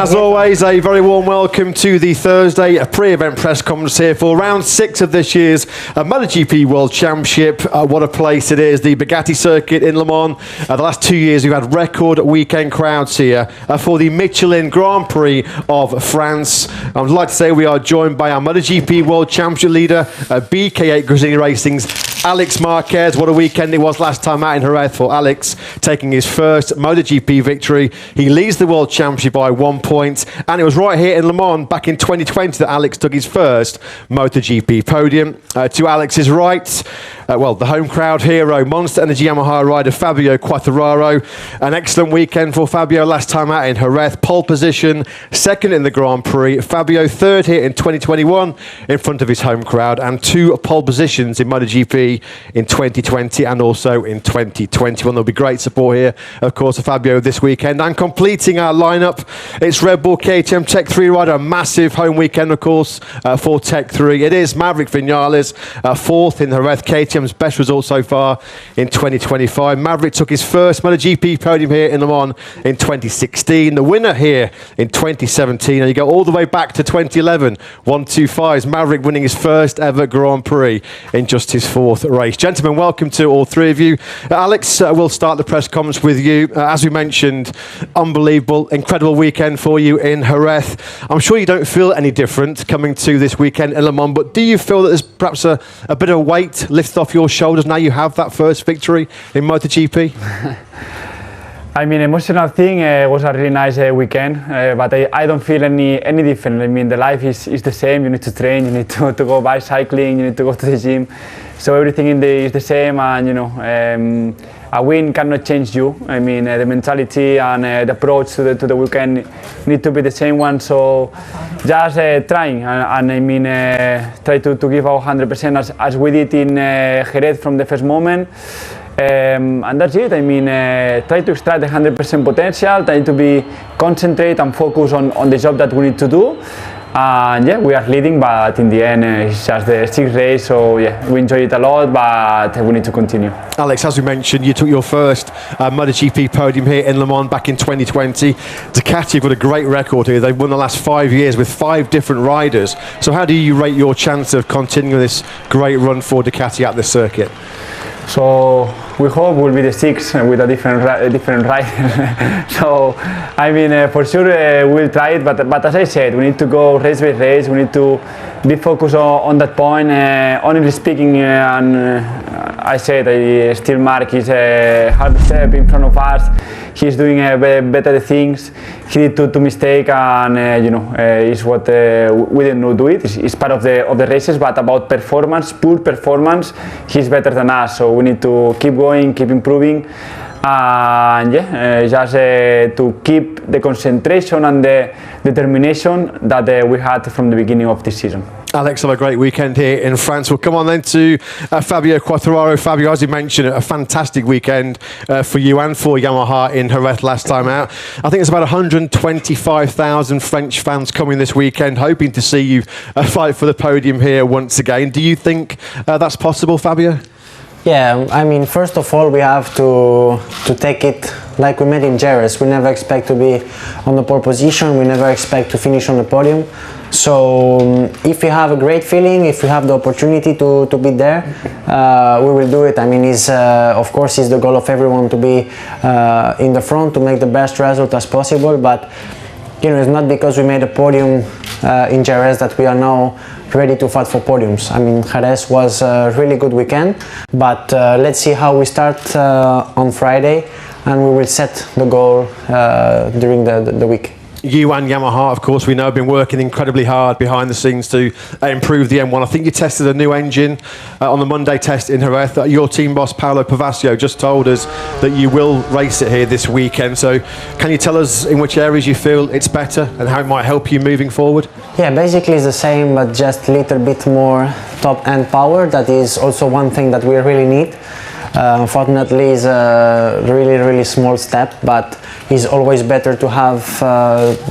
As always, a very warm welcome to the Thursday pre-event press conference here for round 6 of this year's Motogp World Championship. What a place it is, the Bugatti circuit in Le Mans. The last 2 years we've had record weekend crowds here for the Michelin Grand Prix of France. I would like to say we are joined by our Motogp World Championship leader, BK8 Gresini Racing's Alex Marquez. What a weekend it was last time out in Jerez for Alex, taking his first MotoGP victory. He leads the World Championship by 1 point, and it was right here in Le Mans back in 2020 that Alex took his first MotoGP podium. To Alex's right, the home crowd hero, Monster Energy Yamaha rider Fabio Quartararo. An excellent weekend for Fabio last time out in Jerez. Pole position, second in the Grand Prix. Fabio third here in 2021 in front of his home crowd, and 2 pole positions in MotoGP in 2020 and also in 2021. There'll be great support here, of course, for Fabio this weekend. And completing our lineup, it's Red Bull KTM Tech 3 rider, a massive home weekend, of course, for Tech 3. It is Maverick Vinales, fourth in Jerez, KTM's best result so far in 2025. Maverick took his first MotoGP podium here in Le Mans in 2016, the winner here in 2017, and you go all the way back to 2011, 125's Maverick winning his first ever Grand Prix in just his 4th race. Gentlemen, welcome to all 3 of you. Alex, we'll start the press conference with you. As we mentioned, unbelievable, incredible weekend for you in Jerez. I'm sure you don't feel any different coming to this weekend in Le Mans, but do you feel that there's perhaps a bit of weight lifted off your shoulders now you have that first victory in MotoGP? I mean, emotional thing was a really nice weekend, but I don't feel any different. I mean, the life is the same. You need to train, you need to go bicycling, you need to go to the gym. So everything is the same, and you know, a win cannot change you. I mean, the mentality and the approach to the weekend need to be the same one. So just trying, and I mean, try to give our 100% as we did in Jerez from the first moment. And that's it. I mean, try to extract the 100% potential, try to be concentrate and focus on the job that we need to do. And yeah, we are leading, but in the end, it's just the 6th race, so yeah, we enjoy it a lot, but we need to continue. Alex, as we mentioned, you took your first MotoGP podium here in Le Mans back in 2020. Ducati have got a great record here. They've won the last 5 years with 5 different riders. So how do you rate your chance of continuing this great run for Ducati at this circuit? So we hope we'll be the 6th with a different rider. So I mean, for sure we'll try it, but as I said, we need to go race by race. We need to be focused on that point. Honestly speaking, and I said still Marc is half a step in front of us. He's doing better things. He did 2 mistakes, and you know, is what we didn't do it. It's part of the races, but about performance, pure performance, he's better than us. So we need to keep going, keep improving, and yeah, just to keep the concentration and the determination that we had from the beginning of this season. Alex, have a great weekend here in France. We'll come on then to Fabio Quartararo. Fabio, as you mentioned, a fantastic weekend for you and for Yamaha in Jerez last time out. I think it's about 125,000 French fans coming this weekend, hoping to see you fight for the podium here once again. Do you think that's possible, Fabio? Yeah, I mean, first of all, we have to take it like we made in Jerez. We never expect to be on the pole position. We never expect to finish on the podium. So if we have a great feeling, if we have the opportunity to be there, we will do it. I mean, of course, it's the goal of everyone to be in the front, to make the best result as possible. But you know, it's not because we made a podium in Jerez that we are now ready to fight for podiums. I mean, Jerez was a really good weekend, but let's see how we start on Friday, and we will set the goal during the week. You and Yamaha, of course, we know have been working incredibly hard behind the scenes to improve the M1. I think you tested a new engine on the Monday test in Jerez. Your team boss, Paolo Pavasio, just told us that you will race it here this weekend. So can you tell us in which areas you feel it's better and how it might help you moving forward? Yeah, basically it's the same, but just a little bit more top-end power. That is also one thing that we really need. Unfortunately, it's a really small step, but it's always better to have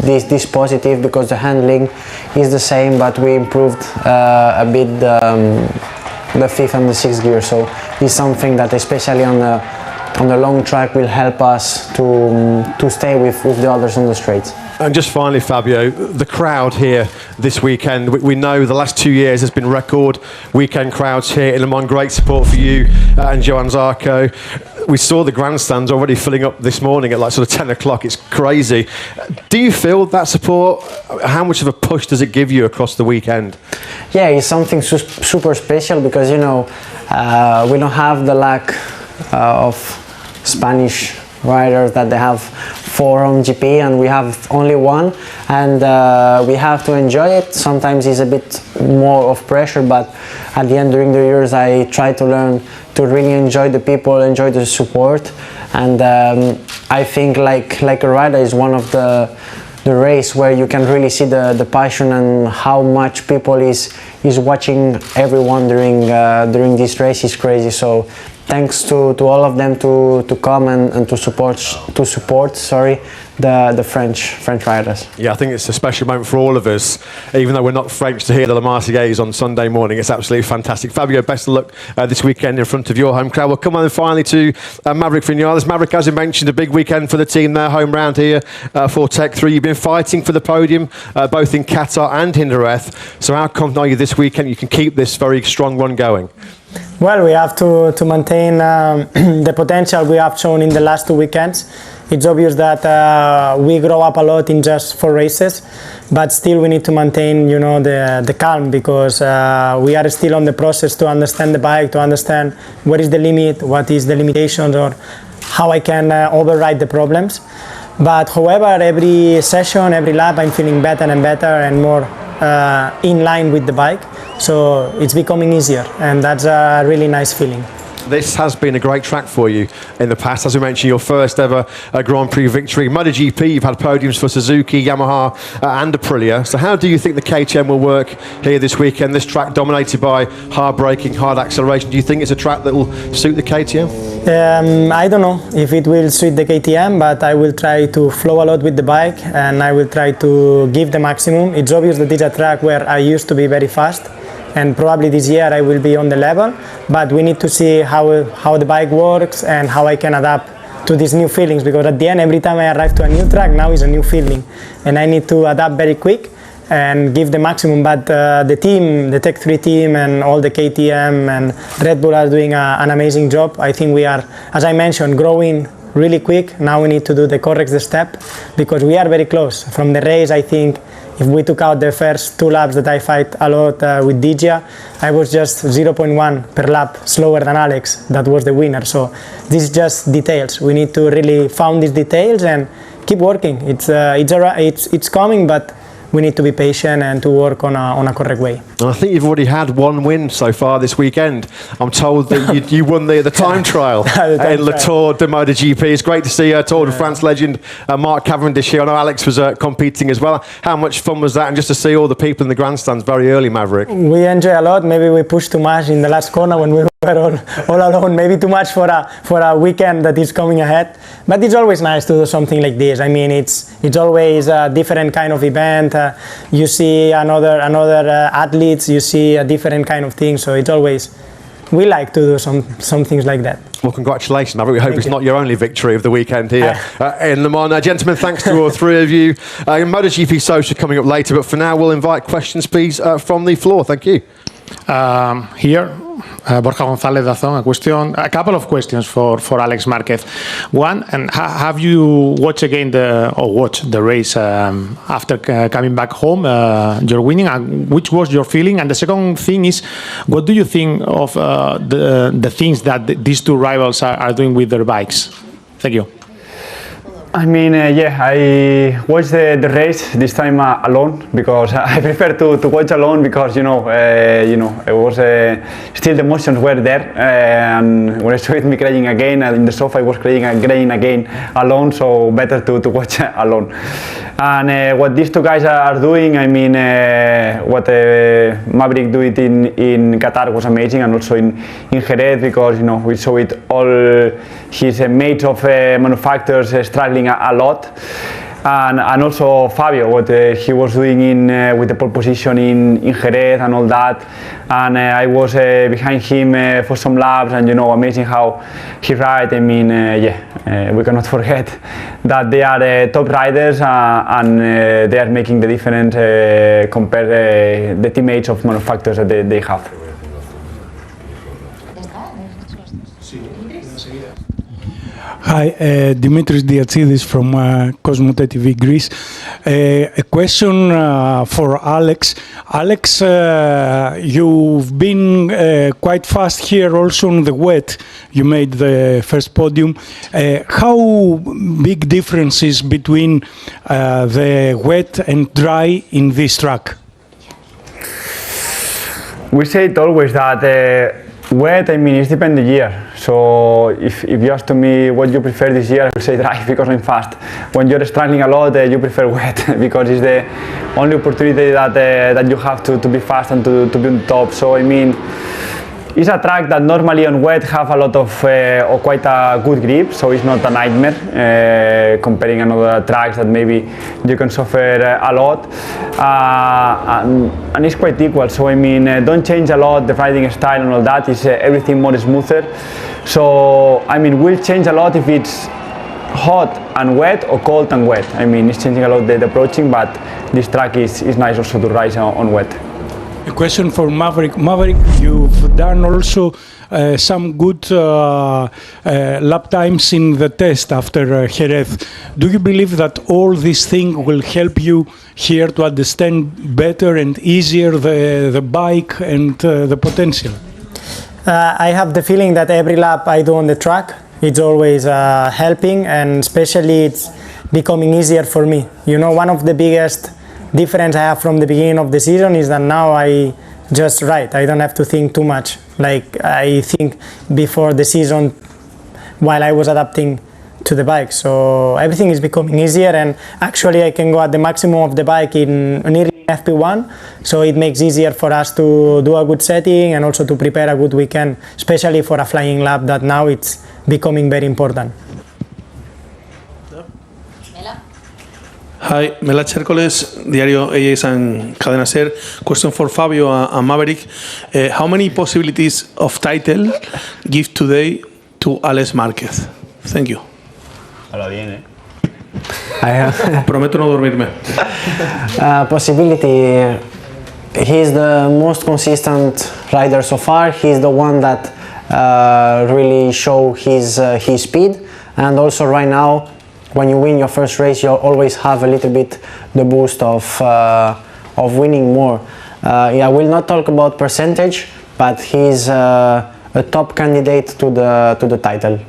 this positive, because the handling is the same, but we improved a bit the 5th and the 6th gear. So it's something that, especially on the on the long track will help us to stay with the others on the straights. And just finally, Fabio, the crowd here this weekend, we know the last 2 years has been record weekend crowds here in Le Mans. Great support for you and Johann Zarco. We saw the grandstands already filling up this morning at like sort of 10 o'clock. It's crazy. Do you feel that support? How much of a push does it give you across the weekend? Yeah, it's something super special because, you know, we don't have the lack of Spanish riders that they have 4 on GP, and we have only 1, and we have to enjoy it. Sometimes it's a bit more of pressure, but at the end, during the years, I try to learn to really enjoy the people, enjoy the support, and I think like a rider is one of the race where you can really see the passion and how much people is watching everyone during this race is crazy. So thanks to all of them to come and to support the French riders. Yeah, I think it's a special moment for all of us, even though we're not French, to hear the Marseillaise on Sunday morning. It's absolutely fantastic. Fabio, best of luck this weekend in front of your home crowd. We'll come on finally to Maverick Vinales. Maverick, as you mentioned, a big weekend for the team there, home round here for Tech 3. You've been fighting for the podium both in Qatar and Hindereth. So how confident are you this weekend you can keep this very strong run going? Well, we have to maintain the potential we have shown in the last 2 weekends. It's obvious that we grow up a lot in just 4 races, but still we need to maintain, you know, the calm, because we are still on the process to understand the bike, to understand what is the limit, what is the limitations, or how I can override the problems. But however, every session, every lap, I'm feeling better and better and more in line with the bike. So it's becoming easier, and that's a really nice feeling. This has been a great track for you in the past. As we mentioned, your first ever Grand Prix victory. Motogp, you've had podiums for Suzuki, Yamaha and Aprilia. So how do you think the KTM will work here this weekend? This track dominated by hard braking, hard acceleration. Do you think it's a track that will suit the KTM? I don't know if it will suit the KTM, but I will try to flow a lot with the bike and I will try to give the maximum. It's obvious that it's a track where I used to be very fast, and probably this year I will be on the level, but we need to see how the bike works and how I can adapt to these new feelings, because at the end, every time I arrive to a new track, now is a new feeling, and I need to adapt very quick and give the maximum. But the team, the Tech 3 team and all the KTM and Red Bull are doing an amazing job. I think we are, as I mentioned, growing really quick. Now we need to do the correct step, because we are very close. From the race, I think, if we took out the first 2 laps that I fight a lot with Digia, I was just 0.1 per lap slower than Alex. That was the winner. So this is just details. We need to really find these details and keep working. It's coming, but we need to be patient and to work on a correct way. And I think you've already had 1 win so far this weekend. I'm told that you won the time trial in Le Tour de Motogp. It's great to see Tour de France legend Marc Cavendish here. I know Alex was competing as well. How much fun was that? And just to see all the people in the grandstands very early, Maverick. We enjoy a lot. Maybe we pushed too much in the last corner when we were all alone. Maybe too much for a weekend that is coming ahead. But it's always nice to do something like this. I mean, it's always a different kind of event. You see another athletes. You see a different kind of thing. So it's always, we like to do some things like that. Well, congratulations, Maverick. We hope it's not your only victory of the weekend here in Le Mans. Gentlemen, thanks to all 3 of you. MotoGP Social coming up later, but for now we'll invite questions, please, from the floor. Thank you. Here, Borja González Dazón, a couple of questions for Alex Marquez. One, and have you watched again the race after coming back home? You're winning, and which was your feeling? And the second thing is, what do you think of the things that these 2 rivals are doing with their bikes? Thank you. I mean, I watched the race this time alone, because I prefer to watch alone, because it was still the emotions were there, and when I saw me crying again in the sofa, I was crying again alone. So better to watch alone. And what these 2 guys are doing, I mean, what Maverick did in Qatar was amazing, and also in Jerez, because we saw it all. His mates of manufacturers struggling a lot, and also Fabio, what he was doing with the pole position in Jerez and all that, and I was behind him for some laps, and amazing how he ride. I mean, we cannot forget that they are top riders, and they are making the difference compared the teammates of manufacturers that they have. Hi, Dimitris Diatsidis from Cosmote TV Greece. A question for Alex. Alex, you've been quite fast here also on the wet. You made the first podium. How big differences between the wet and dry in this track? We say it always that wet, I mean, it depends the year. So if you ask to me what you prefer this year, I will say dry because I'm fast. When you're struggling a lot, you prefer wet because it's the only opportunity that you have to be fast and to be on top. So I mean, it's a track that normally on wet have a lot of or quite a good grip, so it's not a nightmare comparing another tracks that maybe you can suffer a lot, and it's quite equal. So I mean, don't change a lot the riding style and all that. Is everything more smoother. So I mean, we'll change a lot if it's hot and wet or cold and wet. I mean, it's changing a lot the approaching, but this track is nice also to ride on wet. A question for Maverick. Maverick, you've done also some good lap times in the test after Jerez. Do you believe that all these things will help you here to understand better and easier the bike and the potential? I have the feeling that every lap I do on the track, it's always helping, and especially it's becoming easier for me. One of the biggest difference I have from the beginning of the season is that now I just ride. I don't have to think too much. Like I think before the season while I was adapting to the bike. So everything is becoming easier, and actually I can go at the maximum of the bike in nearly FP1. So it makes easier for us to do a good setting and also to prepare a good weekend, especially for a flying lap that now it's becoming very important. Hi, Mela Chércoles, Diario AS and Cadena Ser. Question for Fabio and Maverick. How many possibilities of title give today to Alex Marquez? Thank you. Habla bien, Prometo no dormirme. Possibility. He's the most consistent rider so far. He's the one that really show his speed, and also right now, when you win your first race, you always have a little bit the boost of winning more. I will not talk about percentage, but he's a top candidate to the title.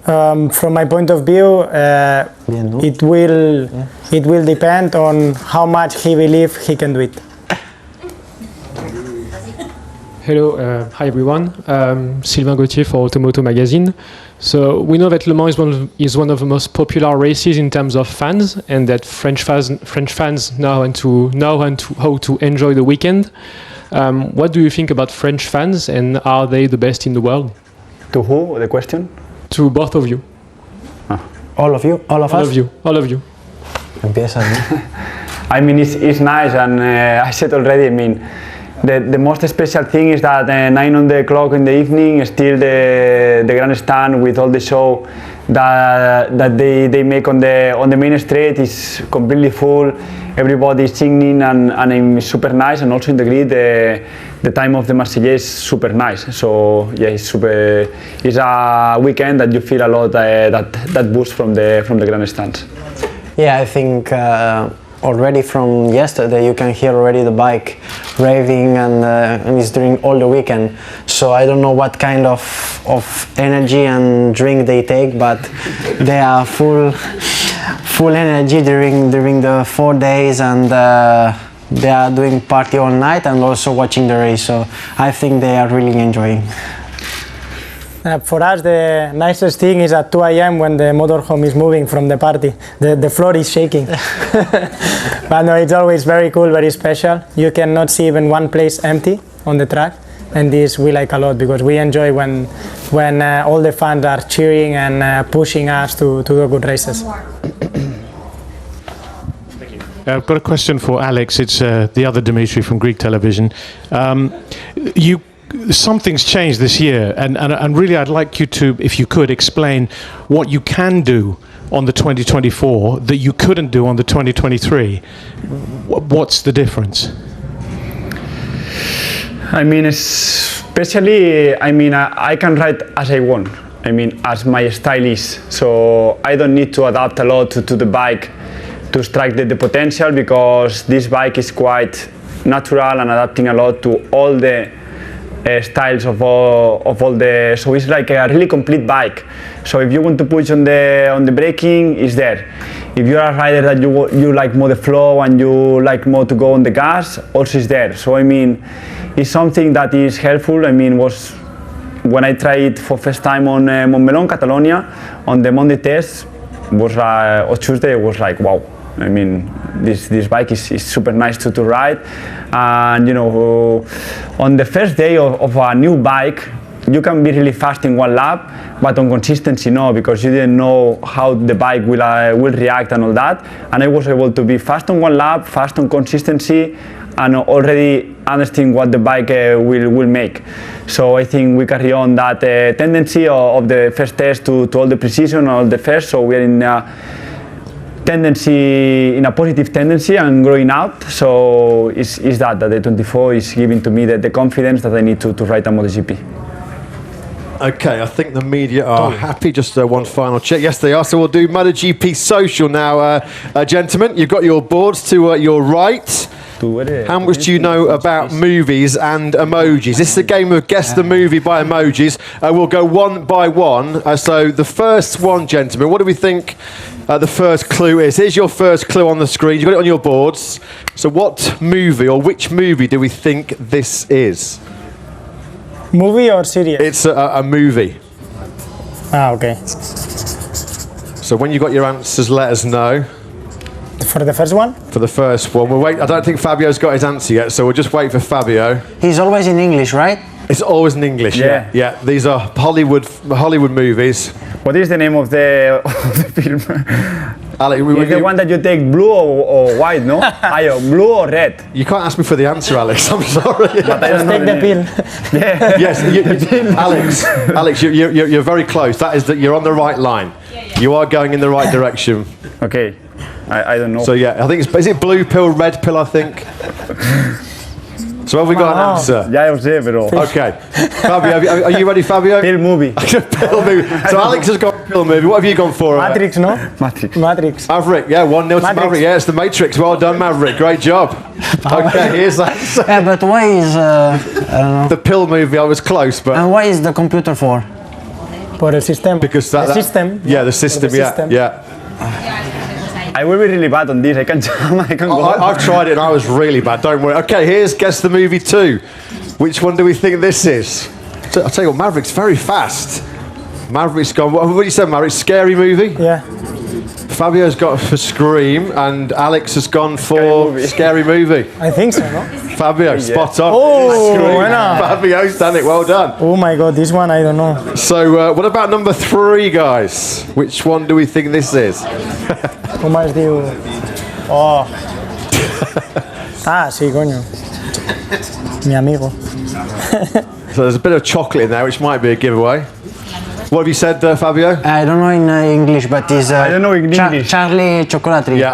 From my point of view, it will depend on how much he believes he can do it. Hello, hi everyone. Sylvain Gauthier for Automoto magazine. So we know that Le Mans is one of the most popular races in terms of fans, and that French fans know how to enjoy the weekend. What do you think about French fans, and are they the best in the world? To who? The question? To both of you. All of you? All of us? All of you. Empieza, ¿no? I mean, it's nice, and I said already, I mean, the most special thing is that 9 o'clock in the evening, still the grandstand with all the show that they make on the main street is completely full. Everybody is singing, and it's super nice. And also in the grid, the time of the Marseillaise is super nice. So yeah, it's a weekend that you feel a lot that boost from the grandstands. Yeah, I think already from yesterday you can hear already the bike raving, and it's during all the weekend. So I don't know what kind of energy and drink they take, but they are full energy during the 4 days, and they are doing party all night and also watching the race. So I think they are really enjoying. For us, the nicest thing is at 2 a.m. when the motorhome is moving from the party. The floor is shaking. But no, it's always very cool, very special. You cannot see even one place empty on the track, and this we like a lot because we enjoy when all the fans are cheering and pushing us to do good races. I've got a question for Alex. It's the other Dimitri from Greek television. Something's changed this year, and really I'd like you to, if you could, explain what you can do on the 2024 that you couldn't do on the 2023. What's the difference? I mean, especially, I can ride as I want. As my style is. So I don't need to adapt a lot to the bike to strike the potential, because this bike is quite natural and adapting a lot to all the styles of all the. So it's like a really complete bike. So if you want to push on the braking, it's there. If you're a rider that you like more the flow and you like more to go on the gas, also is there. So it's something that is helpful. Was when I tried it for first time on Montmeló, Catalonia, on the Monday test, or Tuesday, it was like wow. This bike is super nice to ride, and on the first day of a new bike, you can be really fast in one lap, but on consistency no, because you didn't know how the bike will react and all that. And I was able to be fast on one lap, fast on consistency, and already understand what the bike will make. So I think we carry on that tendency of the first test to all the precision, all the first. So we're in a positive tendency and growing out. So is that the 24 is giving to me the confidence that I need to ride a MotoGP. Okay, I think the media are happy. Just one final check. Yes, they are. So we'll do MotoGP social now, gentlemen. You've got your boards to your right. How much do you know about movies and emojis? This is a game of guess the movie by emojis. We'll go one by one. So the first one, gentlemen, what do we think the first clue is? Here's your first clue on the screen. You've got it on your boards. So what movie or which movie do we think this is? Movie or series? It's a movie. Okay. So when you've got your answers, let us know. For the first one? For the first one. We'll wait. I don't think Fabio's got his answer yet, so we'll just wait for Fabio. He's always in English, right? It's always in English, yeah. These are Hollywood movies. What is the name of the film? Alex, is the one that you take blue or white, no? Blue or red? You can't ask me for the answer, Alex. I'm sorry. But I don't Take the pill. Yeah. Yes, Alex, you're very close. That is that you're on the right line. You are going in the right direction. Okay. I don't know. So yeah, I think is it blue pill, red pill, I think. So have we got an answer? Yeah, I sé, pero. Okay. Fabio, are you ready, Fabio? Pill movie. Pill movie. So Alex has got pill movie. What have you gone for? Matrix, no? Matrix. Maverick, yeah, 1-0 to Maverick. Yeah, it's the Matrix. Well done, Maverick. Great job. Okay, here's that. Yeah, but why is I don't know. The pill movie, I was close, but. And why is the computer for? For the system. Because the system. Yeah, the system, yeah. I will be really bad on this. I can go. I've tried it and I was really bad. Don't worry. Okay, here's Guess the Movie 2. Which one do we think this is? I'll tell you what, Maverick's very fast. Maverick's gone. What do you say, Maverick? Scary movie? Yeah. Fabio's got for Scream and Alex has gone for Scary Movie. I think so, no? Fabio, spot on. Oh, buena. Fabio's done it. Well done. Oh my God, this one I don't know. So, what about number 3, guys? Which one do we think this is? ¿Cómo es, digo? Oh. Sí, coño. Mi amigo. So there's a bit of chocolate in there, which might be a giveaway. What have you said, Fabio? I don't know in English, but it's I don't know in English. Charlie Chocolatry. Yeah,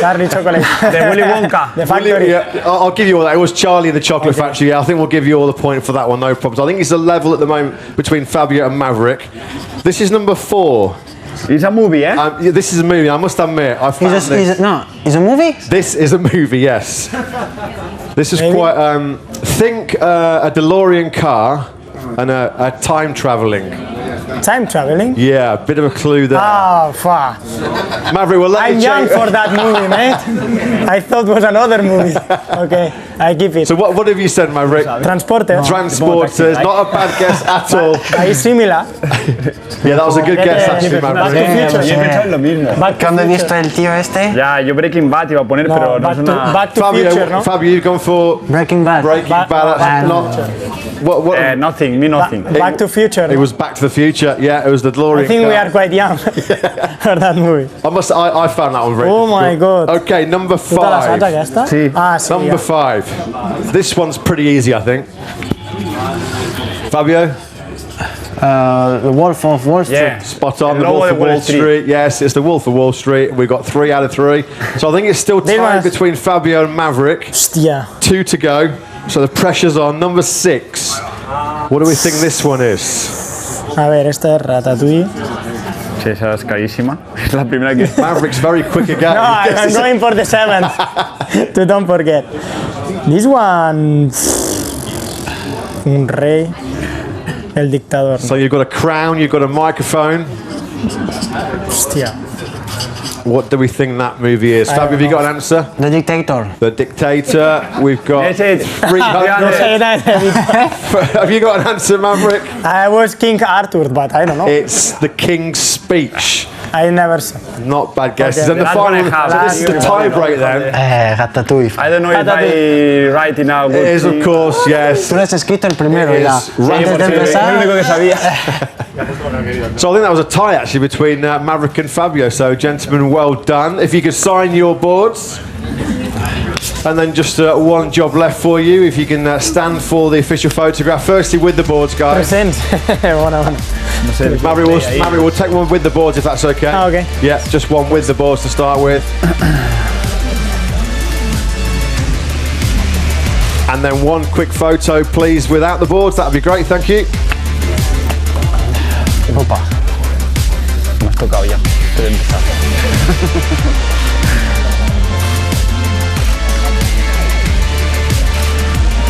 Charlie Chocolate. The Willy Wonka. The factory. Yeah, I'll give you all that. It was Charlie and the Chocolate Factory. Yeah, I think we'll give you all the point for that one, no problems. I think it's a level at the moment between Fabio and Maverick. This is number 4. It's a movie, eh? Yeah, this is a movie, I must admit. I found this. It's a movie? This is a movie, yes. This is quite... think a DeLorean car and a time travelling. Time traveling? Yeah, a bit of a clue there. Ah, fuck. Maverick, we'll let I'm you young for that movie, mate. I thought it was another movie. Okay. I give it. So what have you said, Maverick? Transporter. Transporters, not a bad guess at all. It's similar. Yeah, that was a good guess actually, Back to Maverick. Future. Yo he pensado en lo mismo. Back to Cuando he Future. visto el tío este, Ya, yo Breaking Bad iba a poner, pero no es una... Back to Fabio, Future, no? Fabio, you've gone for Breaking Bad. Breaking Bad. That's not. What? Nothing, me nothing. Back to Future. It was Back to the Future. Yeah, it was the DeLorean. I think we car. are quite young for that movie. I found that one very Oh my difficult. God. Okay, number ¿Tú te la sabes 5. aquesta? Sí. Ah, sí. Number ja. 5. This one's pretty easy, I think. Fabio, The Wolf of Wall Street. Yeah. spot on. El The lobo Wolf de of Wall Wall Street. Street. Yes, it's the Wolf of Wall Street. We've got 3 out of 3. So I think it's still tied was- between Fabio and Maverick. Hostia. 2 to go. So the pressure's on. Number 6. What do we think this one is? A ver, esta es Ratatouille. Sí, esa es carísima. Es la primera que... Maverick's very quick again. No, I'm going for the 7th. To don't forget. This one... Un rey. El dictador. So you've got a crown, you've got a microphone. Hostia. What do we think that movie is? Fabio, have you got an answer? The Dictator. The Dictator. We've got Yes, it's 300. Have you got an answer, Maverick? I was King Arthur, but I don't know. It's The King's Speech. I never saw. Not bad guesses. Okay. And the That's final, one I have. so this is the tie break then. Ratatouille. I don't know if I write in a good It is, of thing. course, yes. Tú lo has escrito el primero It ya. is. Sí, Antes de porque es lo empezar, único que sabía. So I think that was a tie actually between Maverick and Fabio. So, gentlemen, well done. If you could sign your boards. And then just one job left for you. If you can stand for the official photograph. Firstly, with the boards, guys. Present. Bueno. Maverick will take one with the boards if that's okay. Ah, okay. Yeah, just one with the boards to start with. And then one quick photo, please, without the boards. That'd be great, thank you. Opa. Me has tocado ya. Estoy empezando.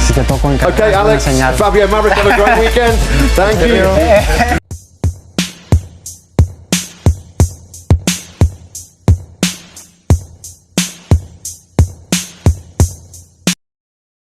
Si te toco en Okay, una Alex, señal. Fabio, Maverick, have a great weekend. Thank you.